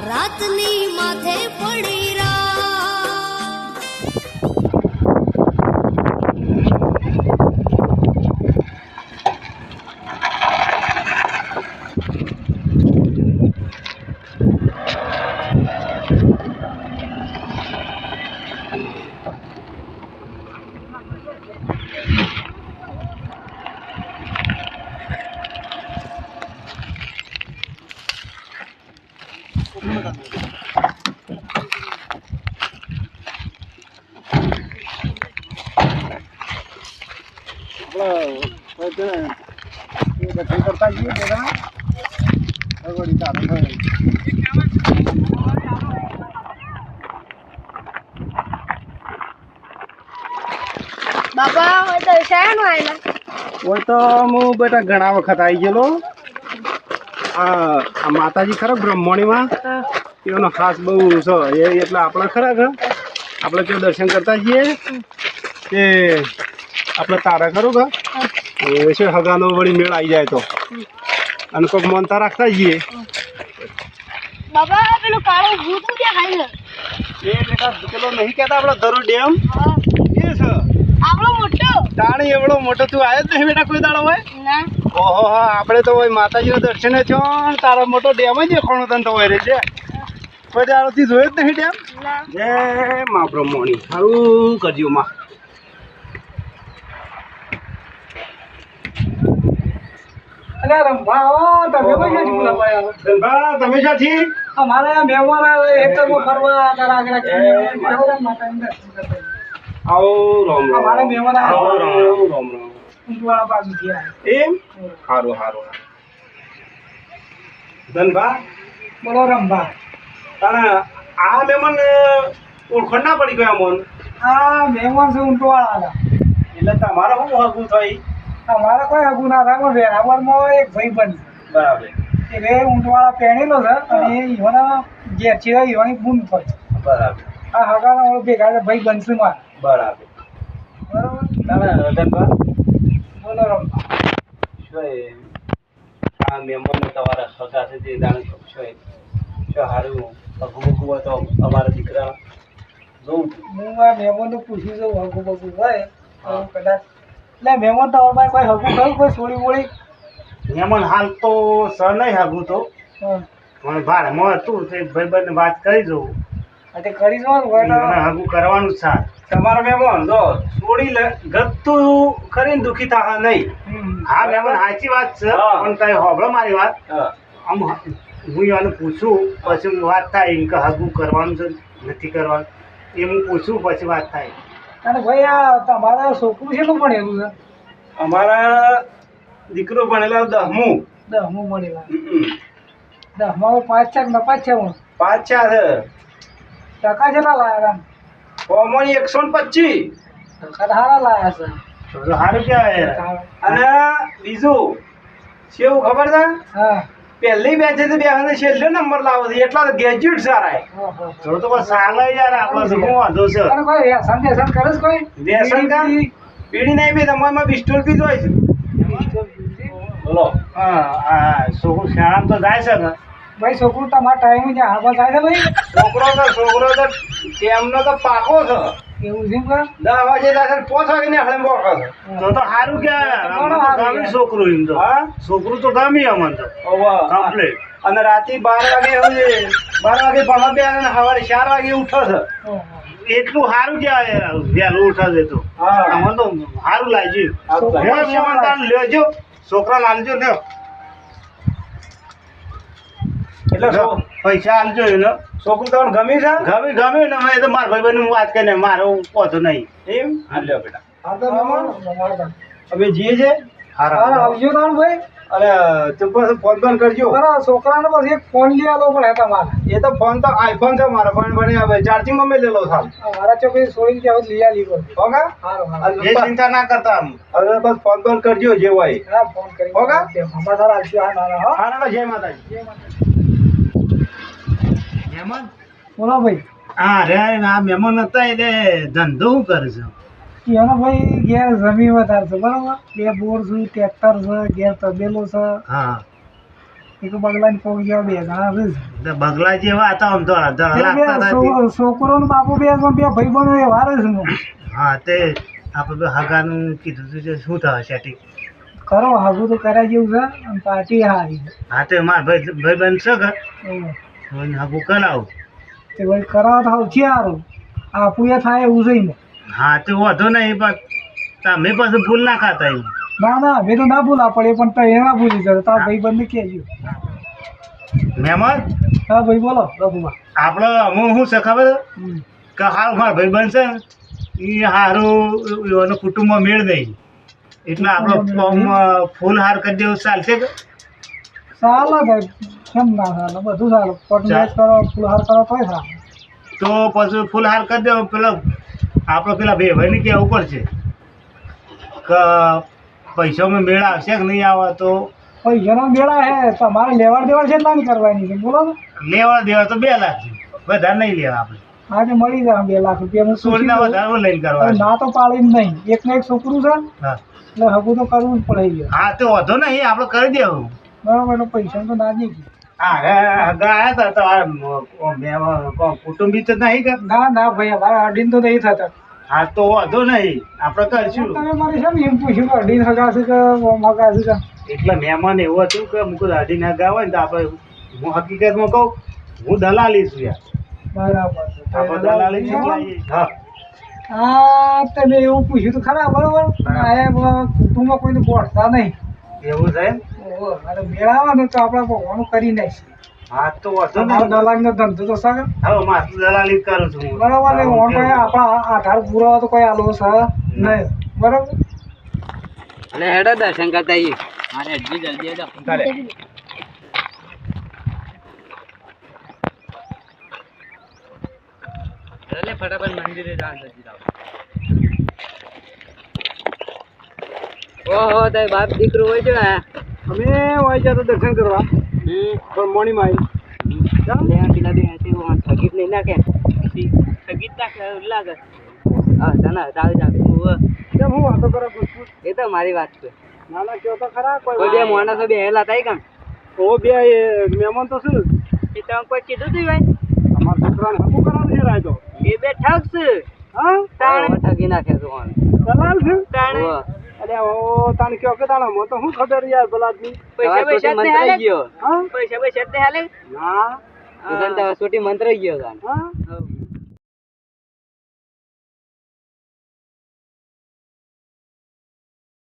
રાતની માથે પડી રા કરતા જઈએ બાબા હોય તો શાયનો આયલા હોય તો હું બેટા ઘણા વખત આવી ગયેલો આ માતાજી ખરા બ્રહ્મણીમાં એનો ખાસ બહુ છે એટલે આપણે ખરા કે આપણે ત્યાં દર્શન કરતા જઈએ તે આપણે તારા ખરું કે એ છે હગાનો વળી મેળ આવી જાય તો અને કોઈક મનતા રાખતા જઈએ બાબા પેલું કાળું ભૂત ક્યાં ખાઈ એ બેટા પેલો નહીં કહેતા આપણે ધરો ડેમ એ છે આપણો મોટો તાણી એવડો મોટો તું આવ્યો જ નહીં બેટા કોઈ દાડો હોય ના ઓહો હા આપણે તો હોય માતાજીના દર્શને છો તારો મોટો ડેમ જ દેખાણો તને તો હોય રે છે કોઈ દાડોથી જોયો જ નહીં ડેમ ના જય મા બ્રહ્મણી સારું કરજો માં અરે રંભા તમે ક્યાંથી બોલાવાયા ધનભા તમે ક્યાંથી અમારા મહેમાન હેક્ટરમાં ફરવા તારા આગળ માતા આવો રામ રામ અમારા મહેમાન આવો રામ રામ રામ રામ ઊંટવાળા બાજુથી આવ્યા. એમ સારું સારું ધનભા બોલો રંભા તાણે આ મહેમાન ઓળખણ ના પડી ગયા મોન આ મહેમાન છે ઊંટવાળા હતા. એટલે તમારે શું હગું થઈ અમારે કોઈ હગું ના થાય પણ વેરાવળમાં એક ભાઈ બન બરાબર છે એ ઊંટવાળા પહેરેલો છે અને ઈવાના ઘેર છે ઈવાની બૂન થાય બરાબર આ હગાના ઓળખ ભેગા છે ભાઈ બનશે મારે બરાબર બરાબર તાણે ધનભા બોલો રંભા શું આ મહેમાનને તમારા સગા છે તે જાણે શું શું સારું હગું બગું હોય તો અમારા દીકરા જોઉં હું આ મહેમાનનું પૂછી જોઉં હગું બગું હોય તો કદાચ એટલે મહેમાન તમારા પાસે કોઈ હગું થયું કોઈ સોળી બોળી મહેમાન હાલ તો સર નહીં હગું તો હા પણ ભાડમાં હતું તે ભાઈબંધને વાત કરી દઉં આ તે કરી જવાનું હોય તો હગું કરવાનું છે તમારો મહેમાન જો છોડી ગતું કરીને દુઃખી થા નહીં હા મહેમાન સાચી વાત છે પણ કઈ હોબળો મારી વાત આમ હું એને પૂછું પછી વાત થાય એમ કે હગું કરવાનું છે નથી કરવાનું એ હું પૂછું પછી વાત થાય અને ભાઈ આ તમારા છોકરું કેટલું ભણેલું છે અમારા દીકરો ભણેલા 10મું 10મું ભણેલા 10માં 5 છે ને 5 છે હું 5 છે ટકા કેટલા લાયા કોમોની 125 ટકા સારા લાયા છે સારું કહેવાય અને બીજું કેવું ખબર છે હા પહેલી બેચ છે બે છેલ્લો નંબર લાવો છે એટલા ગ્રેજ્યુએટ સારા તો તો બસ સાલે યાર આપણે શું વાંધો છે અને કોઈ વ્યસન વ્યસન કરે છે કોઈ વ્યસન કામ પીડી નહીં બી તમારામાં પિસ્ટોલ બી હોય છે બોલો હા હા છોકરું શાળામાં તો જાય છે ને ભાઈ છોકરું તમારા ટાઈમ છે હાલમાં થાય છે ભાઈ છોકરો તો તેમનો તો પાકો છે એવું છે કે 10 વાગે દાખલ 5 વાગે ને હળે મોકો છે તો સારું કહેવાય ગામી છોકરું એમ તો હા છોકરું તો ગામી અમન તો કમ્પ્લીટ અને રાતે 12 વાગે 12 વાગે ભણવા બે અને સવારે 4 વાગે ઉઠો છે એટલું સારું કહેવાય વહેલું ઉઠે છે તો અમને તો સારું લાગ્યું લેજો છોકરા લાલજો ને એટલે પૈસા આલજો એને છોકરું તમને ગમી છે ગમે ને મેં તો મારા ભાઈબંધ વાત કરીને મારો પહોંચો નહીં એમ હા લ્યો બેટા હા તો મામા હવે જઈએ છે આવજો તાણ ભાઈ અરે તું પછી ફોન બંધ કરજો બરાબર છોકરાને પછી એક ફોન લઈ આલો પણ તમારે એ તો ફોન તો આઈફોન છે મારો પણ હવે ચાર્જિંગમાં મેં લેલો સાહેબ મારા ચોકડી છોડીને ત્યાં લઈ આલી બોલ હોગા સારું એ ચિંતા ના કરતા આમ હવે બસ ફોન બંધ કરજો જે હોય હા ફોન કરી હોગા અમારા આવજો હા નાના હા હા ના જય માતાજી મહેમાન બોલો ભાઈ હા રે આ મહેમાન હતા એટલે ધંધો શું કરે છે એનો ભાઈ ઘેર જમીન વધારે છે બરાબર 2 બોર છે ટ્રેક્ટર છે ઘેર તબેલો છે હા એક બગલાની પોગ જેવા બે જણા છે. તો બગલા જેવા હતા આમ તો અડધા એ બે લાગતા હતા. છોકરો ને બાપુ બે પણ બે ભાઈબંધો એ વારે છે હું. હા તે આપણે હગાનું કીધું હતું કે શું થશે સેટિંગ. કરો હાગું તો કર્યા જેવું છે અને પાર્ટી હારી છે. હા તે મારા ભાઈ બનશે કે ઓહો. હગું કરાવું. તે ભાઈ કરાવો તો સૌથી સારું આપું એ થાય એવું છે ને. હા તે વાંધો નહીં પણ તમે પાછું ભૂલ ના ખાતા એવું. ના ના અમે તો ના ભૂલા પડે પણ તો એના ભૂલી જતો તાર ભાઈબંધને કહેજો. મહેમાન હા ભાઈ બોલો રઘુમાં. આપણે હું શું છે ખબર કે હાલ મારા ભાઈ બનશે ને એ સારું એનો કુટુંબમાં મેળ નહીં એટલે આપણે ફૂલ હાર કરી દેવું ચાલશે કે. ચાલો ભાઈ કેમ ના ચાલે બધું ચાલો પટ કરો ફુલહાર કરો તોય ચાલે. તો પછી ફૂલ હાર કરી દેવું પેલા આપણે પેલા બે ભાઈને કહેવું પડશે કે પૈસામાં મેળ આવશે કે નહીં આવે તો. પૈસાનો મેળા હે તમારે લેવાડ દેવાડ છે એટલા કરવાની છે બોલો ને. લેવા દેવા તો 2 લાખ છે વધારે નહીં લેવા આપણે. આજે મળી જાય 2 લાખ રૂપિયા સોળના વધારે લઈને કરવા. ના તો પાડી નહીં એક ને એક છોકરું છે હા એટલે હગું તો કરવું જ પડે ગયું. હા તો વાંધો નહીં આપણે કરી દેવું. બરાબર પૈસા તો ના દે. હા હગા આવ્યા હતા તો કુટુંબી તો નહીં કે. ના ના ભાઈ અમારે અડીન તો નહીં થતા. હા તો વાંધો નહીં આપણે કરીશું. તમે મારે છે ને એમ પૂછ્યું કે અડીન હગાશે કે મગાશે કે. એટલે મહેમાન એવું હતું કે મુકુદ અઢી ના ગાવ હોય ને તો આપણે હું હકીકતમાં કહું હું દલાલી છું યાર. બરાબર આપણે દલાલી છું એટલે આવીએ. હા હા તમે એવું પૂછ્યું તો ખરા બરોબર કુટુંબમાં કોઈને ગોઠતા નહીં. એવું છે એમ? ઓહો અને મેળાવાનું તો આપણે ભગવાનું કરી નાખીએ. હા તો વાંધો તમારો નહીં. દલાલનો ધંધો તો સર હવે માથું દલાલી કરું છું હું. બરાબર ને હું કોઈ આપણા આધાર પુરાવા તો કોઈ આલો છે નહીં બરાબર. અને હેડો દર્શન કરતા આવીએ. મારે હજી જલ્દી હેડો. ચાલે. એટલે ફટાફટ મંદિરે જવાનું જલ્દી જાઓ. ઓહો તારી બાપ દીકરો હોય છે ને. અમે હોય છે તો દર્શન કરવા પણ મોર્નિંગમાં આવી પેલા બે થગીત નહીં નાખે થગીત નાખે એવું લાગે. હા તને ચાલે ચાલે કેમ હું વાતો કરે પૂછું. એ તો મારી વાત છે. નાના કયો તો ખરા કોઈ બે માણસો બે હેલા થાય કેમ ઓ બે મહેમાન તો શું એ તમે કોઈ કીધું તું ભાઈ અમારા છોકરાને હકું કરાવે છે રાજો. એ બે ઠગ છે. હા તાણે ઠગી નાખે તું દલાલ છે. તાણે અરે ઓ તાને કયો કે તાણે મને તો શું ખબર યાર બલાદની. પૈસા પૈસા જ હાલે ગયો. હા પૈસા પૈસા જ હાલે ના છોટી મંત્ર ગયો તાન. હા